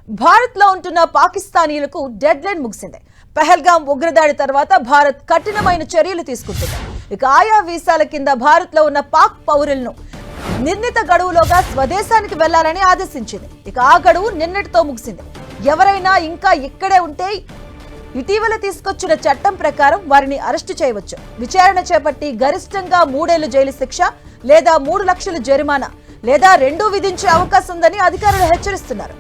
భారత్ లో ఉంటున్న పాకిస్తానీయులకు dead line ముగిసింది. పహల్గాం ఉగ్రదాడి తర్వాత భారత్ కఠినమైన చర్యలు తీసుకుంటుంది. ఇక ఆయా వీసాల కింద భారత్ లో ఉన్న పాక్ పౌరులను నిర్ణీత గడువులోగా స్వదేశానికి వెళ్లాలని ఆదేశించింది. ఇక ఆ గడువు నిన్నటితో ముగిసింది. ఎవరైనా ఇంకా ఇక్కడే ఉంటే ఇటీవల తీసుకొచ్చిన చట్టం ప్రకారం వారిని అరెస్టు చేయవచ్చు. విచారణ చేపట్టి గరిష్టంగా 3 ఏళ్ల జైలు శిక్ష లేదా 3 లక్షల జరిమానా లేదా రెండూ విధించే అవకాశం ఉందని అధికారులు హెచ్చరిస్తున్నారు.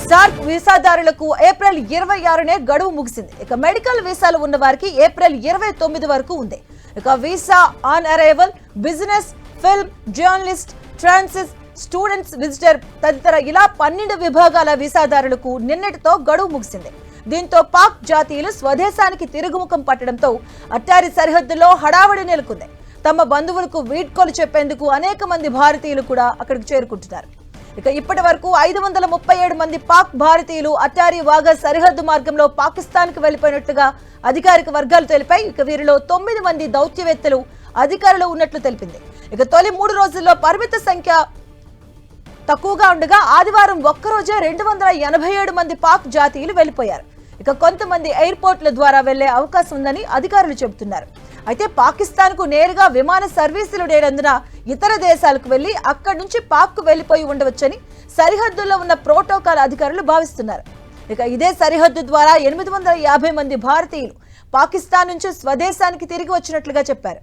సార్క్ వీసాదారులకు ఏప్రిల్ 26నే గడువు ముగిసింది. ఇక మెడికల్ వీసాలు ఉన్న వారికి ఏప్రిల్ 29 వరకు ఉంది. ఇక visa on arrival, business, film, journalist, transit, students, visitor తదితర ఇలా 12 విభాగాల వీసాదారులకు నిన్నటితో గడువు ముగిసింది. దీంతో పాక్ జాతీయులు స్వదేశానికి తిరుగుముఖం పట్టడంతో అట్టారి సరిహద్దులో హడావడి నెలకొంది. తమ బంధువులకు వీడ్కోలు చెప్పేందుకు అనేక మంది భారతీయులు కూడా అక్కడికి చేరుకుంటున్నారు. ఇక ఇప్పటి వరకు 537 మంది పాక్ భారతీయులు అట్టారి వాఘా సరిహద్దు మార్గంలో పాకిస్తాన్కి వెళ్లిపోయినట్లుగా అధికారిక వర్గాలు తెలిపాయి. ఇక వీరిలో 9 మంది దౌత్యవేత్తలు అధికారులు ఉన్నట్లు తెలిపింది. ఇక తొలి 3 రోజుల్లో పరిమిత సంఖ్య తక్కువగా ఉండగా ఆదివారం ఒక్కరోజే 287 మంది పాక్ జాతీయులు వెళ్లిపోయారు. ఇక కొంతమంది ఎయిర్పోర్ట్ల ద్వారా వెళ్లే అవకాశం ఉందని అధికారులు చెబుతున్నారు. అయితే పాకిస్తాన్ కు నేరుగా విమాన సర్వీసులు లేనందున ఇతర దేశాలకు వెళ్లి అక్కడి నుంచి పాక్ కు వెళ్లిపోయి ఉండవచ్చని సరిహద్దుల్లో ఉన్న ప్రోటోకాల్ అధికారులు భావిస్తున్నారు. ఇక ఇదే సరిహద్దు ద్వారా 850 మంది భారతీయులు పాకిస్తాన్ నుంచి స్వదేశానికి తిరిగి వచ్చినట్లుగా చెప్పారు.